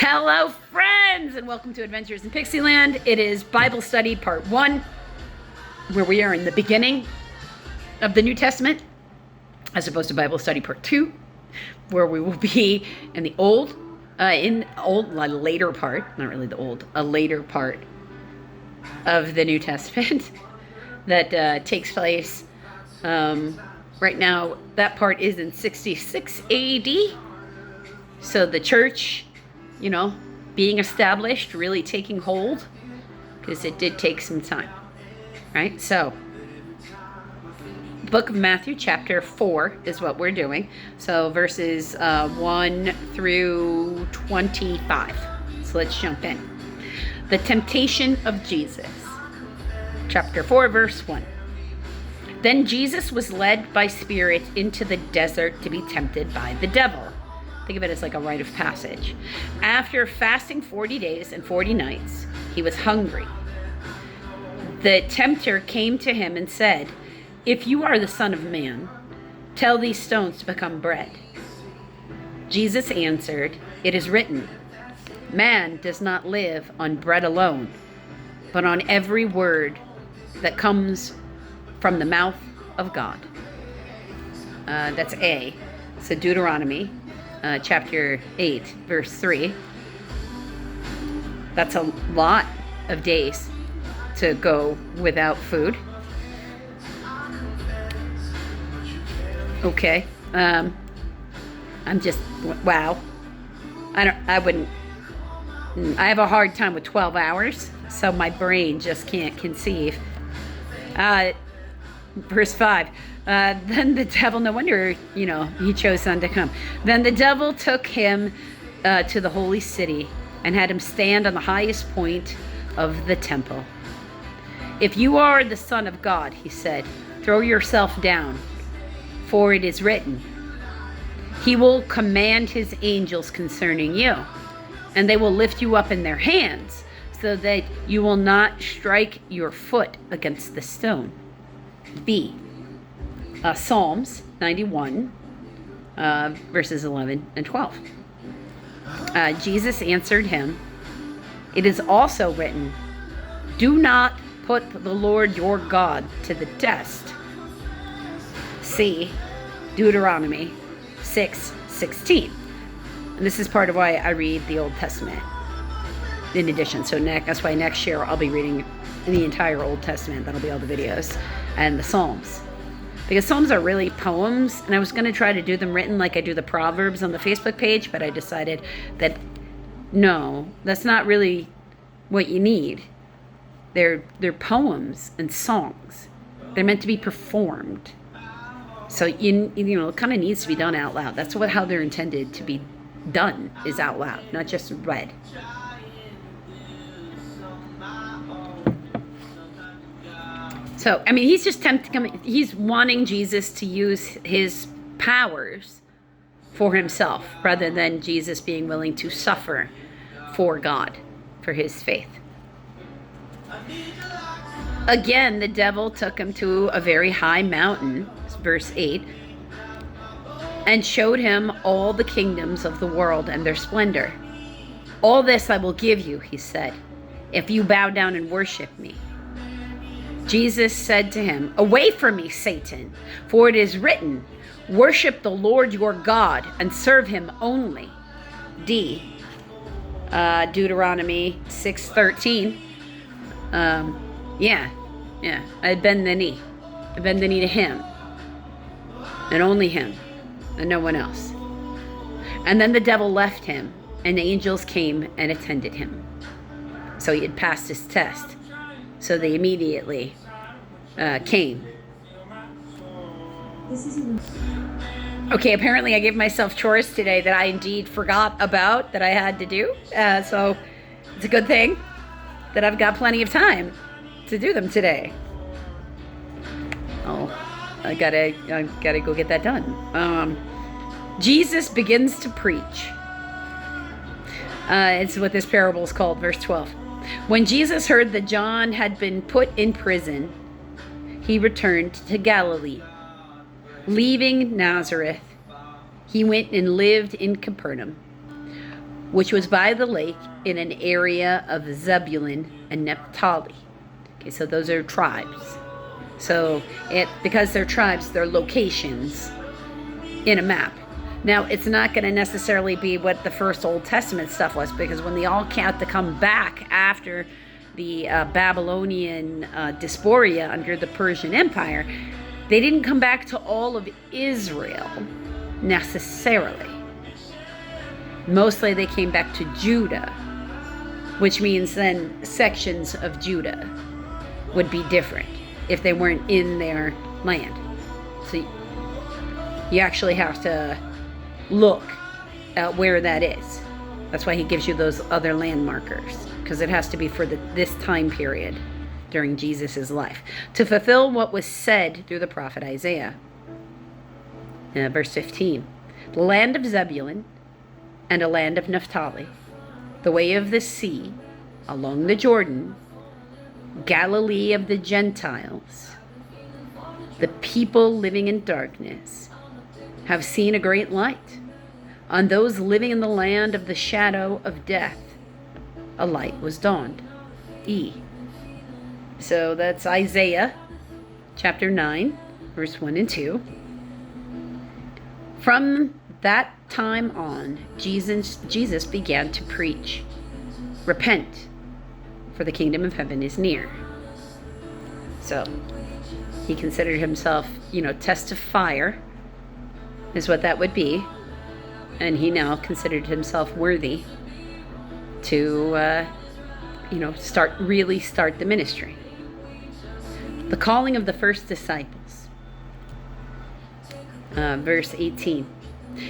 Hello, friends, and welcome to Adventures in Pixieland. It is Bible Study Part 1, where we are in the beginning of the New Testament, as opposed to Bible Study Part 2, where we will be in the later part, not really the old, a later part of the New Testament that takes place. Right now, that part is in 66 AD. So the church, being established, really taking hold, because it did take some time, right? So, book of Matthew, chapter 4 is what we're doing. So verses 1 through 25. So let's jump in. The temptation of Jesus. Chapter 4, verse 1. Then Jesus was led by Spirit into the desert to be tempted by the devil. Think of it as like a rite of passage. After fasting 40 days and 40 nights, he was hungry. The tempter came to him and said, "If you are the Son of Man, tell these stones to become bread." Jesus answered, "It is written, man does not live on bread alone, but on every word that comes from the mouth of God." That's A. So Deuteronomy. Chapter 8, verse 3. That's a lot of days to go without food. Okay. I'm just, wow. I have a hard time with 12 hours, so my brain just can't conceive. Verse 5. Then the devil, no wonder, he chose Son to come. Then the devil took him to the holy city and had him stand on the highest point of the temple. "If you are the Son of God," he said, "throw yourself down, for it is written, he will command his angels concerning you, and they will lift you up in their hands, so that you will not strike your foot against the stone." B. Psalms 91, verses 11 and 12. Jesus answered him, "It is also written, do not put the Lord your God to the test." C. Deuteronomy 6:16. And this is part of why I read the Old Testament in addition. So that's why next year I'll be reading the entire Old Testament. That'll be all the videos and the Psalms. Because Psalms are really poems, and I was going to try to do them written like I do the Proverbs on the Facebook page, but I decided that no, that's not really what you need. They're poems and songs. They're meant to be performed. So it kind of needs to be done out loud. That's how they're intended to be done, is out loud, not just read. So, he's just he's wanting Jesus to use his powers for himself, rather than Jesus being willing to suffer for God, for his faith. Again, the devil took him to a very high mountain, verse 8, and showed him all the kingdoms of the world and their splendor. "All this I will give you," he said, "if you bow down and worship me." Jesus said to him, "Away from me, Satan, for it is written, worship the Lord your God and serve him only." D. Deuteronomy 6:13. I bend the knee. I bend the knee to him, and only him, and no one else. And then the devil left him, and the angels came and attended him. So he had passed his test. So they immediately came. Okay, apparently I gave myself chores today that I indeed forgot about that I had to do. So it's a good thing that I've got plenty of time to do them today. Oh, I gotta go get that done. Jesus begins to preach. It's what this parable is called, verse 12. When Jesus heard that John had been put in prison, he returned to Galilee. Leaving Nazareth, he went and lived in Capernaum, which was by the lake in an area of Zebulun and Naphtali. Okay, so those are tribes. So because they're tribes, they're locations in a map. Now, it's not going to necessarily be what the first Old Testament stuff was, because when they all had to come back after the Babylonian diaspora under the Persian Empire, they didn't come back to all of Israel necessarily. Mostly they came back to Judah, which means then sections of Judah would be different if they weren't in their land. So you actually have to look at where that is. That's why he gives you those other land markers, because it has to be for this time period during Jesus' life, to fulfill what was said through the prophet Isaiah. Verse 15, the land of Zebulun and a land of Naphtali, the way of the sea, along the Jordan, Galilee of the Gentiles, the people living in darkness have seen a great light. On those living in the land of the shadow of death, a light was dawned. So that's Isaiah chapter 9, verse 1 and 2. From that time on, Jesus began to preach, repent, for the kingdom of heaven is near. So he considered himself, testifier is what that would be. And he now considered himself worthy to, start the ministry. The calling of the first disciples. Verse 18.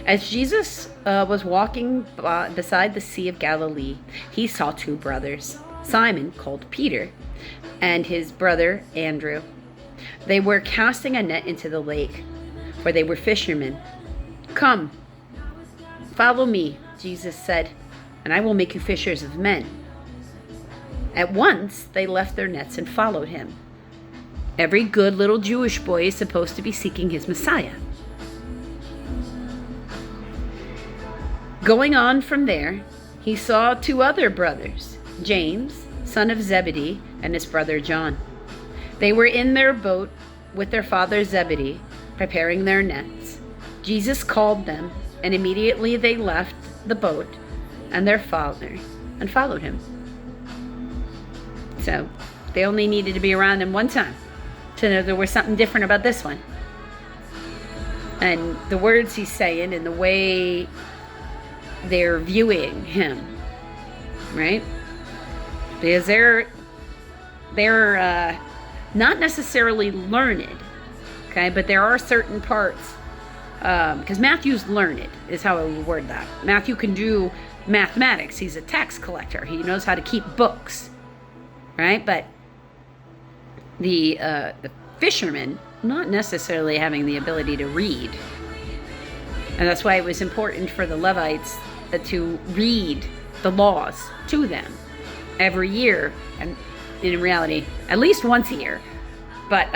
As Jesus was walking beside the Sea of Galilee, he saw two brothers, Simon, called Peter, and his brother Andrew. They were casting a net into the lake, for they were fishermen. Come, follow me, Jesus said, and I will make you fishers of men. At once they left their nets and followed him. Every good little Jewish boy is supposed to be seeking his Messiah. Going on from there, he saw two other brothers, James, son of Zebedee, and his brother John. They were in their boat with their father Zebedee, preparing their nets. Jesus called them, and immediately they left the boat and their father and followed him. So they only needed to be around him one time to know there was something different about this one. And the words he's saying and the way they're viewing him, right? Because they're not necessarily learned, okay? But there are certain parts, because Matthew's learned, is how I would word that. Matthew can do mathematics. He's a tax collector. He knows how to keep books, right? But the fishermen, not necessarily having the ability to read. And that's why it was important for the Levites to read the laws to them every year, and in reality at least once a year, but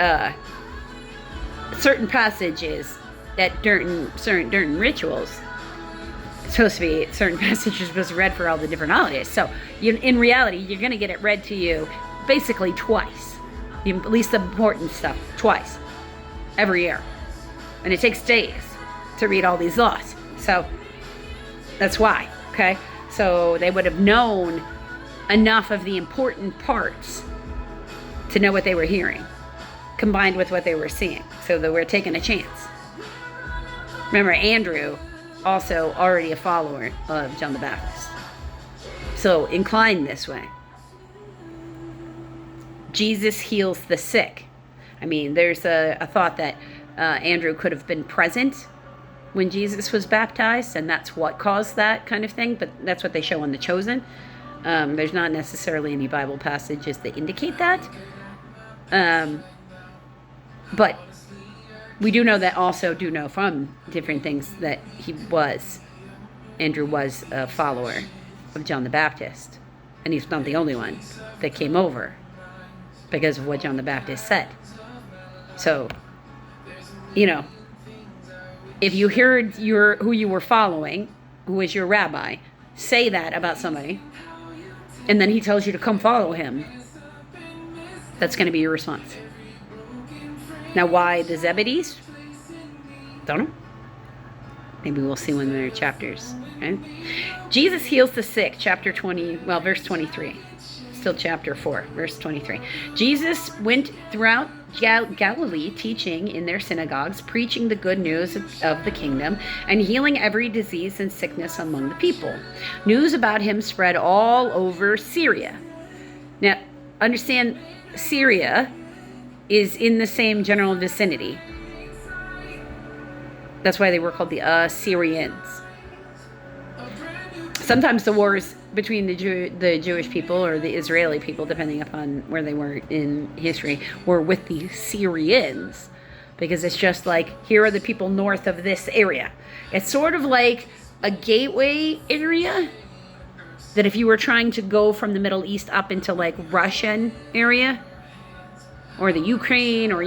certain passages at certain rituals, it's supposed to be certain passages supposed to be read for all the different holidays. So in reality you're going to get it read to you basically twice, at least the important stuff twice every year, and it takes days to read all these laws. So that's why, okay? So they would have known enough of the important parts to know what they were hearing, combined with what they were seeing. So they were taking a chance. Remember, Andrew, also already a follower of John the Baptist. So inclined this way. Jesus heals the sick. I mean, there's a thought that Andrew could have been present when Jesus was baptized, and that's what caused that kind of thing, but that's what they show on The Chosen. There's not necessarily any Bible passages that indicate that. But we do know from different things that Andrew was a follower of John the Baptist. And he's not the only one that came over because of what John the Baptist said. So, if you heard who you were following, who was your rabbi, say that about somebody, and then he tells you to come follow him, that's going to be your response. Now, why the Zebedees? Don't know. Maybe we'll see one of their chapters. Right? Jesus heals the sick, verse 23. Still chapter 4, verse 23. Jesus went throughout Galilee, teaching in their synagogues, preaching the good news of the kingdom, and healing every disease and sickness among the people. News about him spread all over Syria. Now, understand, Syria is in the same general vicinity. That's why they were called the Assyrians. Sometimes the wars between the Jewish people or the Israeli people, depending upon where they were in history, were with the Syrians, because it's just like, here are the people north of this area. It's sort of like a gateway area that if you were trying to go from the Middle East up into like Russian area or the Ukraine, or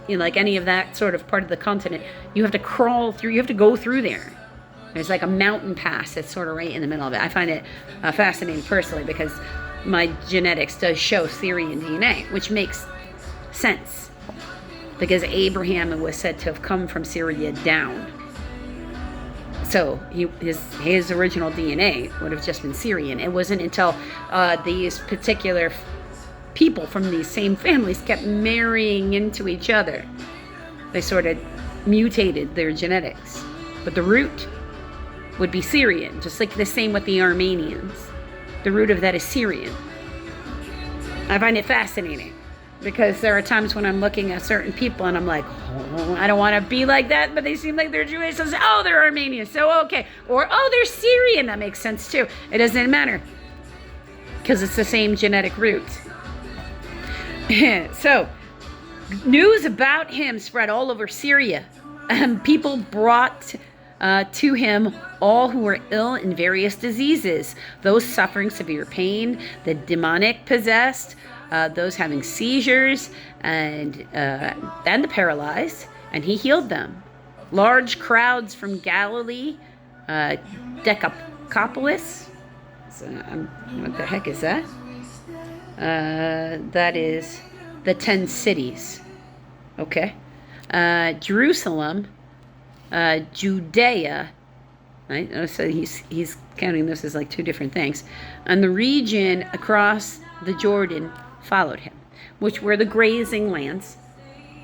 like any of that sort of part of the continent, you have to crawl through, you have to go through there. There's like a mountain pass that's sort of right in the middle of it. I find it fascinating personally because my genetics does show Syrian DNA, which makes sense because Abraham was said to have come from Syria down. So his original DNA would have just been Syrian. It wasn't until these particular people from these same families kept marrying into each other, they sort of mutated their genetics. But the root would be Syrian, just like the same with the Armenians. The root of that is Syrian. I find it fascinating because there are times when I'm looking at certain people and I'm like, oh, I don't want to be like that, but they seem like they're Jewish. So, oh, they're Armenian, so okay. Or, oh, they're Syrian. That makes sense too. It doesn't matter because it's the same genetic root. So, news about him spread all over Syria. People brought to him all who were ill in various diseases, those suffering severe pain, the demonic possessed, those having seizures, and the paralyzed, and he healed them. Large crowds from Galilee, Decapolis. So, what the heck is that? That is the 10 cities. Okay. Jerusalem, Judea, right? So he's counting this as like two different things. And the region across the Jordan followed him, which were the grazing lands,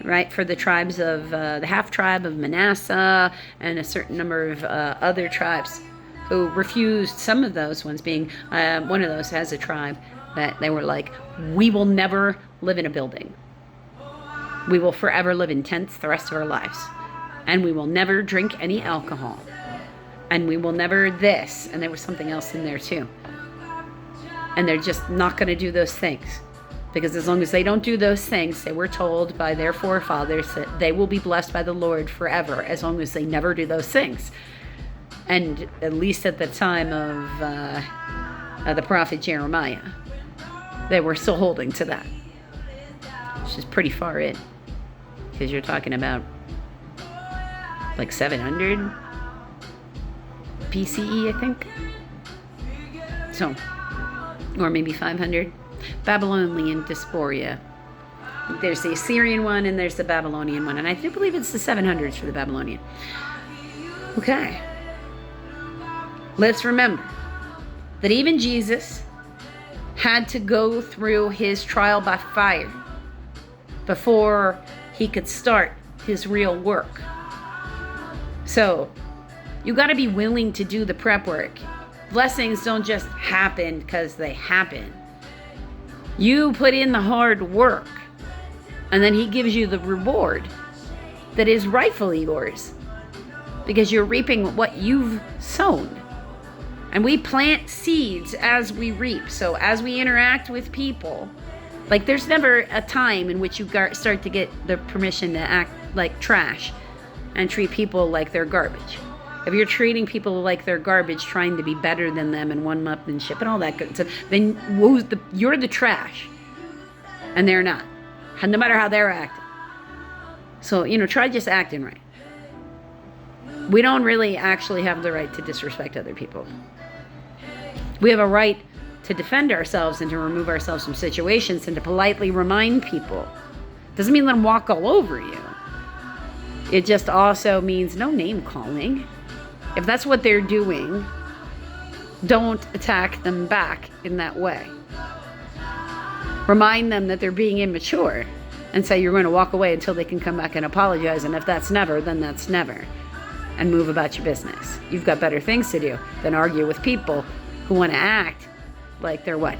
right, for the tribes of the half tribe of Manasseh and a certain number of other tribes who refused. Some of those ones being one of those has a tribe that they were like, we will never live in a building. We will forever live in tents the rest of our lives. And we will never drink any alcohol. And we will never this. And there was something else in there too. And they're just not going to do those things. Because as long as they don't do those things, they were told by their forefathers that they will be blessed by the Lord forever, as long as they never do those things. And at least at the time of the prophet Jeremiah, they were still holding to that. Which is pretty far in. Because you're talking about like 700 BCE, I think. So, or maybe 500. Babylonian diaspora. There's the Assyrian one and there's the Babylonian one. And I do believe it's the 700s for the Babylonian. Okay. Let's remember that even Jesus had to go through his trial by fire before he could start his real work. So, you got to be willing to do the prep work. Blessings don't just happen because they happen. You put in the hard work, and then he gives you the reward that is rightfully yours because you're reaping what you've sown. And we plant seeds as we reap. So as we interact with people, like there's never a time in which you start to get the permission to act like trash and treat people like they're garbage. If you're treating people like they're garbage, trying to be better than them and one-upmanship and all that good stuff, then you're the trash. And they're not. No matter how they're acting. So, try just acting right. We don't really actually have the right to disrespect other people. We have a right to defend ourselves and to remove ourselves from situations and to politely remind people. Doesn't mean let them walk all over you. It just also means no name calling. If that's what they're doing, don't attack them back in that way. Remind them that they're being immature and say you're going to walk away until they can come back and apologize. And if that's never, then that's never. And move about your business. You've got better things to do than argue with people who want to act like they're what?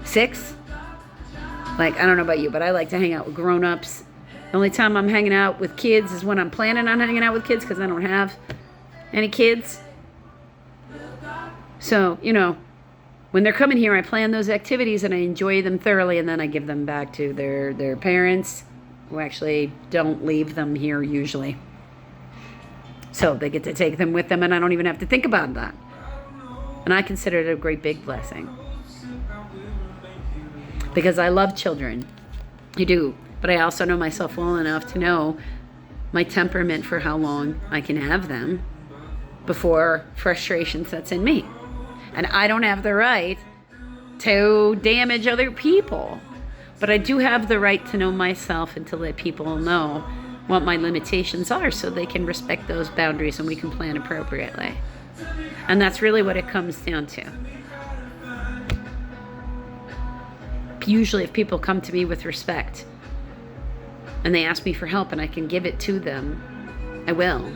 6? Like, I don't know about you, but I like to hang out with grown-ups. The only time I'm hanging out with kids is when I'm planning on hanging out with kids because I don't have any kids. So, when they're coming here, I plan those activities and I enjoy them thoroughly, and then I give them back to their parents, who actually don't leave them here usually. So they get to take them with them, and I don't even have to think about that. And I consider it a great big blessing. Because I love children. I do. But I also know myself well enough to know my temperament for how long I can have them before frustration sets in me. And I don't have the right to damage other people. But I do have the right to know myself and to let people know what my limitations are so they can respect those boundaries and we can plan appropriately. And that's really what it comes down to. Usually if people come to me with respect and they ask me for help and I can give it to them, I will.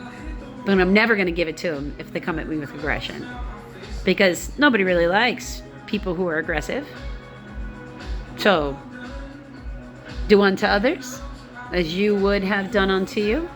But I'm never going to give it to them if they come at me with aggression. Because nobody really likes people who are aggressive. So, do unto others as you would have done unto you.